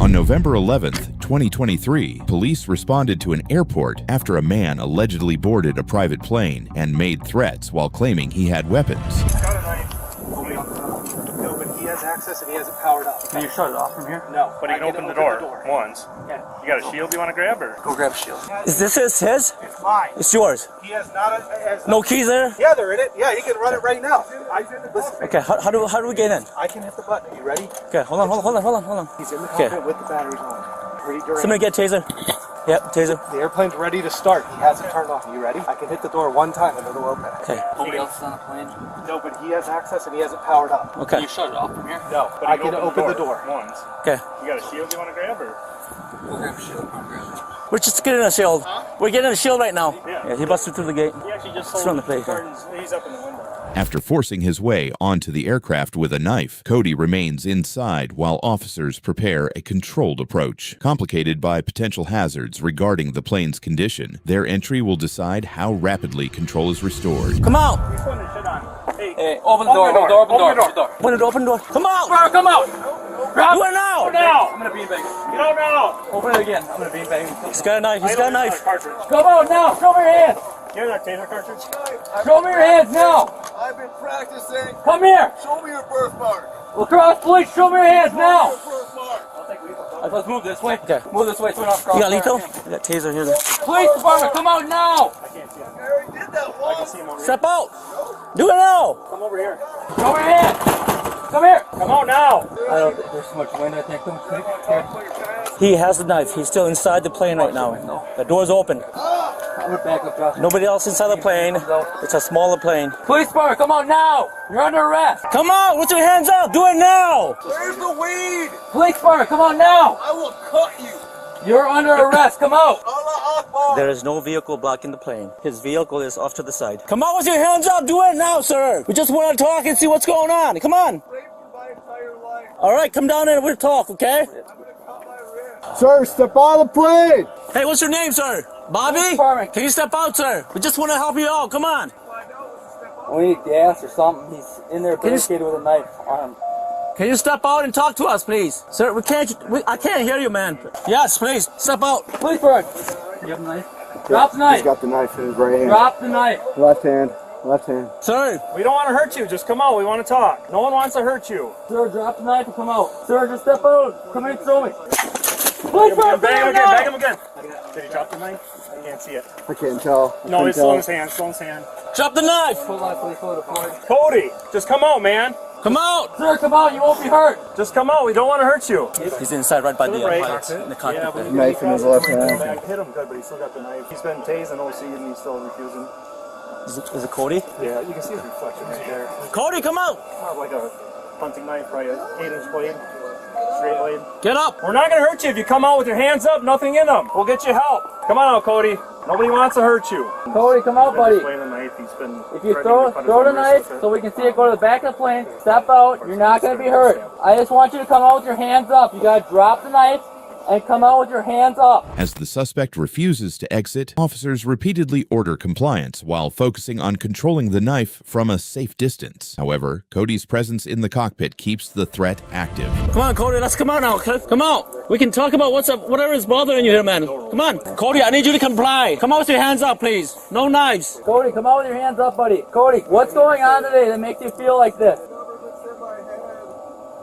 On November 11th, 2023, police responded to an airport after a man allegedly boarded a private plane and made threats while claiming he had weapons. Got a knife. No, but he has access and he has it powered up. Can you shut it off from here? No. But you can open the door once. Yeah. You got a shield you want to grab, or? Go grab a shield. Is this his? It's mine. It's yours. He has not No keys there? Yeah, they're in it. Yeah, he can run it right now. Listen, Okay, how do we get in? I can hit the button. Are you ready? Okay, hold on. He's in the cockpit with the batteries on. Ready? Somebody get taser. Yep, taser. The airplane's ready to start. He has it turned off. Are you ready? I can hit the door one time and it'll open. Okay. Nobody else is on the plane? No, but he has access and he has it powered up. Okay. Can you shut it off from here? No, But I you can open the door. once. Okay. You got a shield you want to grab, or? Go grab a shield. Come grab it. We're just getting a shield. We're getting a shield right now. Yeah. He busted through the gate. He actually just It's sold on the plate. He's up in the window. After forcing his way onto the aircraft with a knife, Cody remains inside while officers prepare a controlled approach. Complicated by potential hazards regarding the plane's condition, their entry will decide how rapidly control is restored. Come out. He's putting his shit on. Hey, open the door. Open the door. Open the door. Come out. Bro, come out. Grab Do it now. Go now! I'm gonna beanbag. Get out now! Open it again. I'm gonna beanbag. He's got a knife. He's got a knife. Cartridge. Come out now. Show me your hands. Give me that taser cartridge. Show me your hands now. I've been practicing. Come here. Show me your birthmark. Crosse Police, show me your hands now. Birthmark. Let's move this way. Okay. Move this way so we don't cross. You got lethal? You got taser here. Police department, come out now. I can't see him. I already did that I can once. see him over here. Step out. Do it now. Come over here. Show me your hands. Come here. Come out now! There's so much wind. I can't come quick. Here. He has the knife. He's still inside the plane right now. The door's open. I'm gonna back up, Josh. Nobody else inside the plane. It's a smaller plane. Police department, come out now. You're under arrest. Come out with your hands up. Do it now. Where's the weed? Police department, come out now. I will cut you. You're under arrest. Come out. Allah Akbar. There is no vehicle blocking the plane. His vehicle is off to the side. Come on with your hands up. Do it now, sir. We just want to talk and see what's going on. Come on. Raped for my entire life. All right, come down and we'll talk, okay? I'm gonna cut my wrist. Sir, step on the plane. Hey, what's your name, sir? Bobby? Department. Can you step out, sir? We just want to help you out. Come on. We need gas or something. He's in there barricaded with a knife on him. Can you step out and talk to us, please? Sir, I can't hear you, man. Yes, please. Step out. Police department. You have a knife? Drop the knife. He's got the knife in his right hand. Drop the knife. Left hand. Left hand. Sir. We don't want to hurt you. Just come out. We want to talk. No one wants to hurt you. Sir, drop the knife and come out. Sir, just step out. Come in and show me. Police department, Bang him again. now. Bang him again. Did he drop the knife? I can't see it. I can't tell. No, he's still in his hand. Still in his hand. Drop the knife. Hold on, please hold it for me. Cody, just come out, man. Come out. Sir, come out. You won't be hurt. Just come out. We don't want to hurt you. He's inside right by the Right. pilot in the cockpit. Yeah, there. Knife in his left hand. I hit him good, but he's still got the knife. He's been tased and OC and he's still refusing. Is it Cody? Yeah, you can see his reflection right there. Cody, come out. Not like a hunting knife, probably an 8-inch blade, straight blade. Get up. We're not gonna hurt you if you come out with your hands up, nothing in them. We'll get you help. Come on out, Cody. Nobody wants to hurt you. Cody, come out, buddy. Playing the knife. He's been. If you threatening to cut his throw the own knife wrist with so we can see it go to the back of the plane, step out. You're not going to be hurt. I just want you to come out with your hands up. You got to drop the knife and come out with your hands up. As the suspect refuses to exit, officers repeatedly order compliance while focusing on controlling the knife from a safe distance. However, Cody's presence in the cockpit keeps the threat active. Come on, Cody. Let's come out now. Okay? Come out. We can talk about whatever is bothering you here, man. Come on. Cody, I need you to comply. Come out with your hands up, please. No knives. Cody, come out with your hands up, buddy. Cody, what's going on today that makes you feel like this?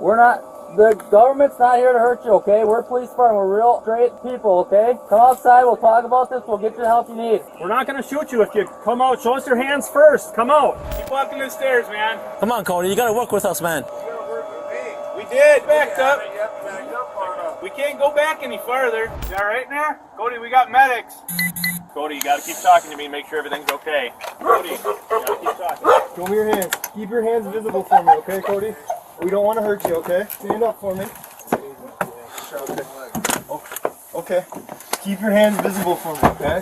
We're not... The government's not here to hurt you, okay? We're police department. We're real straight people, okay? Come outside. We'll talk about this. We'll get you the help you need. We're not gonna shoot you if you come out. Show us your hands first. Come out. Keep walking the stairs, man. Come on, Cody. You got to work with us, man. We did. Backed up. We can't go back any farther. You all right in there? Cody, we got medics. Cody, you gotta keep talking to me and make sure everything's okay. Cody, you gotta keep talking. Show me your hands. Keep your hands visible for me, okay, Cody? We don't want to hurt you, okay? Stand up for me. Okay. Keep your hands visible for me, okay?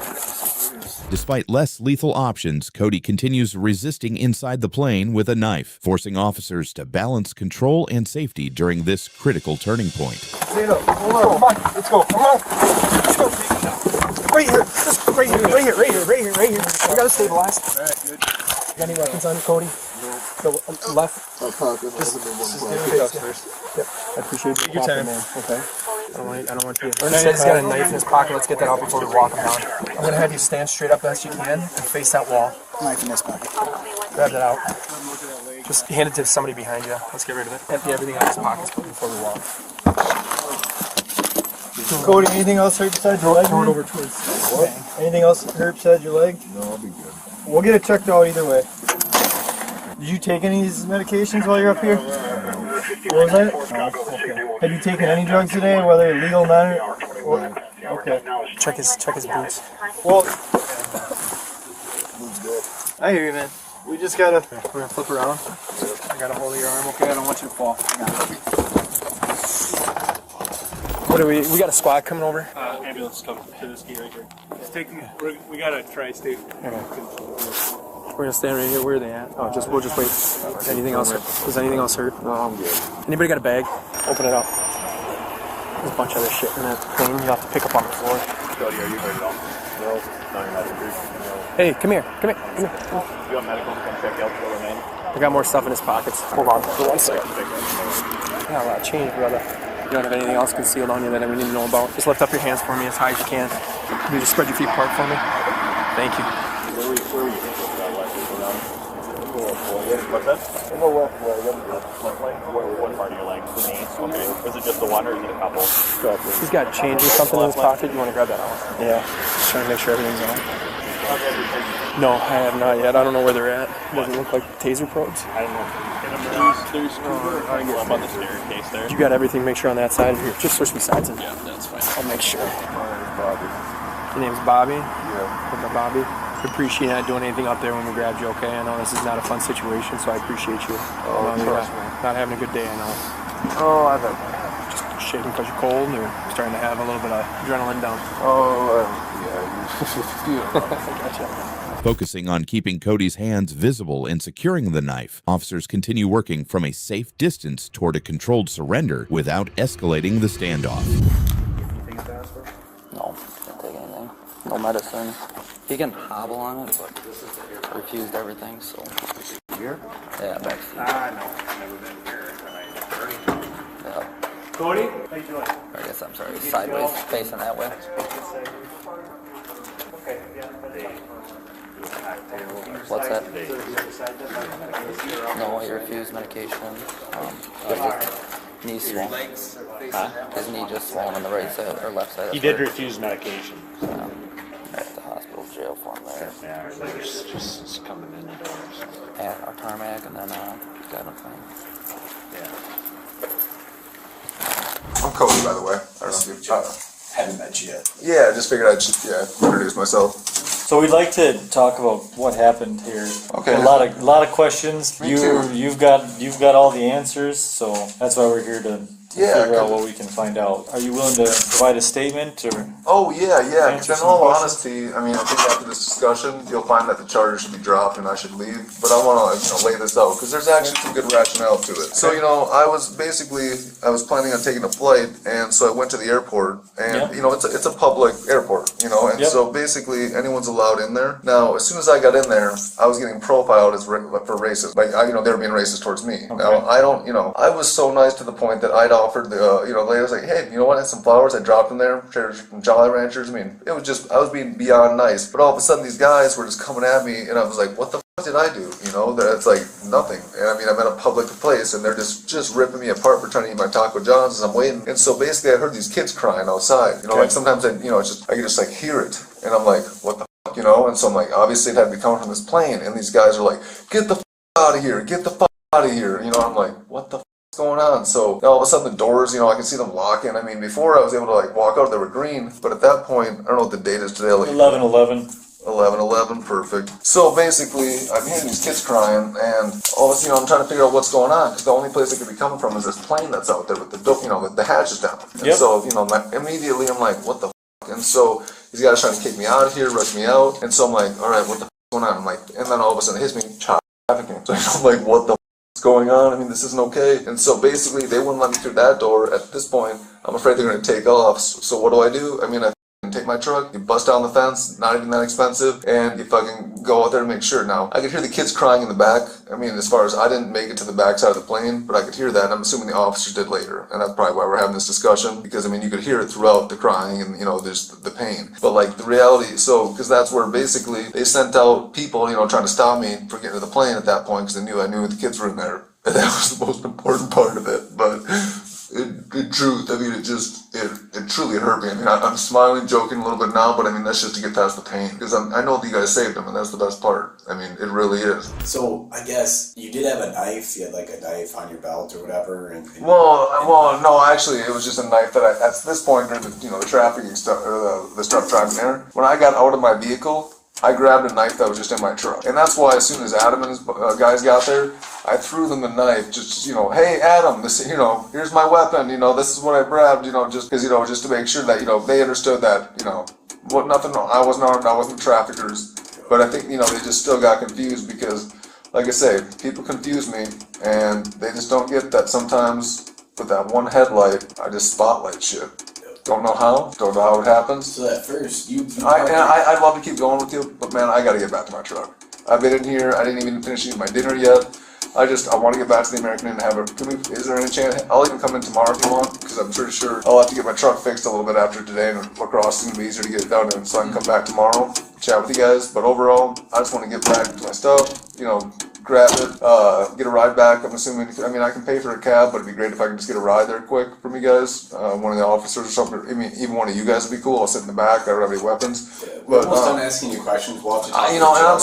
Despite less lethal options, Cody continues resisting inside the plane with a knife, forcing officers to balance control and safety during this critical turning point. Stand up. Hold on. Come on. Let's go. Come on. Let's go. Right here. Just right here. Right here. Right here. Right here. Right here. We gotta stabilize. All right. Good. Got any weapons on you, Cody? No. The left. I'll talk with Just do it first. Yep. I appreciate you. Your time, man. Okay. I don't want you to. Ern said he's got a knife in his pocket. Let's get that out before we walk him down. I'm gonna have you stand straight up best you can and face that wall. Knife in this pocket. Grab that out. Just hand it to somebody behind you. Let's get rid of it. Empty everything out of his pockets before we walk. Cody, anything else hurt besides your leg? Throw it over towards. What? Anything else hurt besides your leg? No, I'll be good. We'll get it checked out either way. Did you take any of these medications while you're up here? What was that? Oh, okay. Have you taken any drugs today, whether legal or not? Okay. Check his boots. Well, I hear you, man. We just gotta. We're gonna flip around. I got a hold of your arm, okay? I don't want you to fall. What do we got a squad coming over? Ambulance coming to this gate right here. We got a tri-state. We're gonna stand right here. Where are they at? Oh, we'll just wait. Anything else? Does anything else hurt? No, I'm good. Anybody got a bag? Open it up. There's a bunch of other shit in that thing. You'll have to pick up on the floor. Cody, are you hurt at all? No, you're not injured. No. Hey, come here. You want medical to come check out the remain? I got more stuff in his pockets. Hold on for 1 second. I got a lot of change, brother. You don't have anything else concealed on you that we need to know about? Just lift up your hands for me as high as you can. Can you just spread your feet apart for me? Thank you. Where were you thinking about what's that? I'm a left leg. Left leg? What part of your leg? The knee? Okay. Is it just the one or is it a couple? He's got change or something in his pocket. You want to grab that out? Yeah. Just trying to make sure everything's on. No, I have not yet. I don't know where they're at. Does it look like taser probes? I don't know. There's up on the staircase there. You got everything. Make sure on that side. Here, just switch me sides. And Yeah, that's fine. I'll make sure. Bobby. Your name's Bobby? Yeah. Okay, Bobby. I appreciate not doing anything up there when we grabbed you, okay? I know this is not a fun situation, so I appreciate you. Oh, you're trust me. not having a good day, I know. Oh, I've had. Just shaking because you're cold or starting to have a little bit of adrenaline down? Oh, yeah. Gotcha. Focusing on keeping Cody's hands visible and securing the knife, officers continue working from a safe distance toward a controlled surrender without escalating the standoff. No, can't take anything. No medicine. He can hobble on it, but refused everything, so. Here? Yeah, back. No. I've never been here. Yeah. Cody? How you doing? I guess I'm sorry, sideways, facing that way. What's that? No, he refused medication. His knee swollen. His knee just swollen on the right side or left side. He did refuse medication. At the hospital jail for him there. Yeah, they're just coming in the doors. At our tarmac and then got him thing. Yeah. I'm Cody, by the way. I don't know if you Haven't met you yet. Yeah, I just figured I'd just introduce myself. So we'd like to talk about what happened here. Okay. A lot of questions. Me too. You've got all the answers, so that's why we're here to figure out what we can find out. Are you willing to provide a statement or? Oh yeah. Because Answer in some all questions? honesty, I mean, I think after this discussion, you'll find that the charger should be dropped and I should leave. But I want to lay this out because there's actually some good rationale to it. So I was planning on taking a flight, and so I went to the airport, and it's a public airport, and so basically anyone's allowed in there. Now, as soon as I got in there, I was getting profiled as for racist. Like they were being racist towards me. Okay. Now I don't, I was so nice to the point that I'd offered the lady, I was like, hey, you know what? I had some flowers. I dropped them there. From Jolly Ranchers. I mean, it was just, I was being beyond nice. But all of a sudden, these guys were just coming at me, and I was like, what the f did I do? That's like nothing. And I mean, I'm at a public place, and they're just ripping me apart for trying to eat my Taco John's as I'm waiting. And so basically, I heard these kids crying outside. Like sometimes I could just like hear it, and I'm like, what the f, And so I'm like, obviously, it had to be coming from this plane, and these guys are like, get the f out of here, get the f out of here. I'm like, what the f going on? So all of a sudden the doors, I can see them locking. I mean, before I was able to like walk out, they were green, but at that point, I don't know what the date is today. Like 11/11. 11/11, perfect. So basically, I'm hearing these kids crying, and all of a sudden, I'm trying to figure out what's going on because the only place it could be coming from is this plane that's out there with the the hatch is down. And so immediately I'm like, what the f? And so these guys trying to kick me out of here, rush me out, and so I'm like, all right, what the f going on? I'm like, and then all of a sudden it hits me, child trafficking. So I'm like, what the f going on? I mean, this isn't okay. And so basically they wouldn't let me through that door. At this point, I'm afraid they're going to take off. So what do? I mean, I and take my truck. You bust down the fence, not even that expensive, and you fucking go out there and make sure. Now, I could hear the kids crying in the back. I mean, as far as I didn't make it to the back side of the plane, but I could hear that, and I'm assuming the officers did later, and that's probably why we're having this discussion, because I mean, you could hear it throughout the crying and, you know, there's the pain. But like the reality, so, because that's where basically they sent out people, you know, trying to stop me from getting to the plane at that point, because I knew the kids were in there. And that was the most important part of it, but in truth, I mean, it truly hurt me. I mean, I'm smiling, joking a little bit now, but I mean, that's just to get past the pain, because I know that you guys saved them, and that's the best part. I mean, it really is. So, I guess you did have a knife, you had like a knife on your belt or whatever, Well, no, actually, it was just a knife that at this point during the trafficking stuff, or the stuff driving there, when I got out of my vehicle, I grabbed a knife that was just in my truck. And that's why as soon as Adam and his guys got there, I threw them the knife, just, you know, hey, Adam, this, you know, here's my weapon, you know, this is what I grabbed, you know, just because, you know, just to make sure that, you know, they understood that, you know, I wasn't armed, I wasn't traffickers. But I think, you know, they just still got confused because, like I say, people confuse me, and they just don't get that sometimes with that one headlight, I just spotlight shit. Don't know how it happens. So at first, I'd love to keep going with you, but man, I gotta get back to my truck. I've been in here, I didn't even finish eating my dinner yet. I want to get back to the American Inn and have is there any chance, I'll even come in tomorrow if you want, because I'm pretty sure I'll have to get my truck fixed a little bit after today, and lacrosse is going to be easier to get it done in, so I can come back tomorrow, chat with you guys. But overall, I just want to get back to my stuff, you know, grab it, get a ride back. I'm assuming, I mean, I can pay for a cab, but it'd be great if I could just get a ride there quick from you guys. One of the officers or something, I mean, even one of you guys would be cool. I'll sit in the back, I don't have any weapons. Yeah, we're almost done asking you questions. We'll have to talk you know, and I'm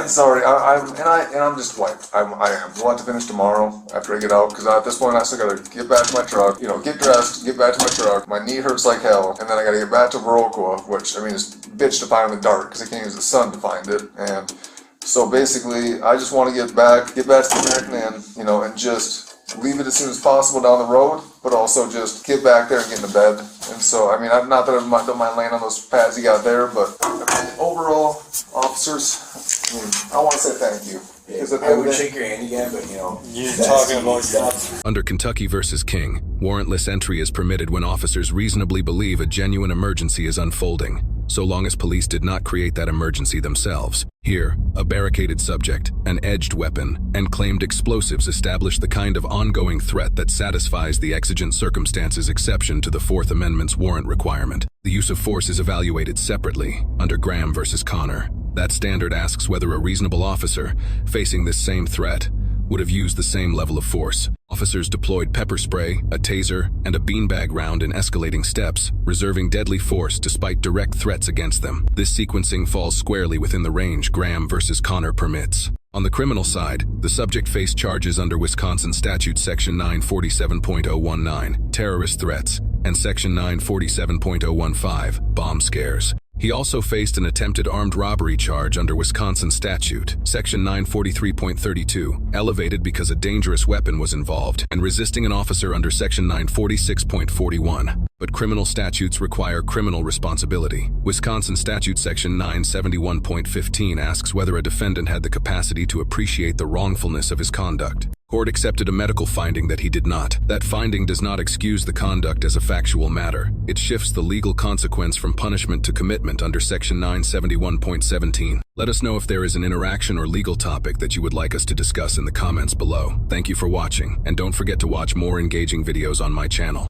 sorry, I'm just wiped. I am. We'll have to finish tomorrow after I get out, because at this point I still gotta get back to my truck, you know, get dressed, get back to my truck. My knee hurts like hell, and then I gotta get back to Viroqua, which, I mean, is a bitch to find in the dark, because I can't use the sun to find it. And so basically, I just want to get back to the American Inn, you know, and just leave it as soon as possible down the road, but also just get back there and get into bed. And so, I mean, not that I don't mind laying on those pads you got there, but I mean, overall, officers, I mean, I want to say thank you. I would shake your hand again, but you know, you're talking about stuff. Under Kentucky versus King, warrantless entry is permitted when officers reasonably believe a genuine emergency is unfolding, so long as police did not create that emergency themselves. Here, a barricaded subject, an edged weapon, and claimed explosives establish the kind of ongoing threat that satisfies the exigent circumstances exception to the Fourth Amendment's warrant requirement. The use of force is evaluated separately under Graham versus Connor. That standard asks whether a reasonable officer, facing this same threat, would have used the same level of force. Officers deployed pepper spray, a taser, and a beanbag round in escalating steps, reserving deadly force despite direct threats against them. This sequencing falls squarely within the range Graham versus Connor permits. On the criminal side, the subject faced charges under Wisconsin Statute Section 947.019, terrorist threats, and Section 947.015, bomb scares. He also faced an attempted armed robbery charge under Wisconsin statute, Section 943.32, elevated because a dangerous weapon was involved, and resisting an officer under Section 946.41. But criminal statutes require criminal responsibility. Wisconsin statute Section 971.15 asks whether a defendant had the capacity to appreciate the wrongfulness of his conduct. Court accepted a medical finding that he did not. That finding does not excuse the conduct as a factual matter. It shifts the legal consequence from punishment to commitment under Section 971.17. Let us know if there is an interaction or legal topic that you would like us to discuss in the comments below. Thank you for watching, and don't forget to watch more engaging videos on my channel.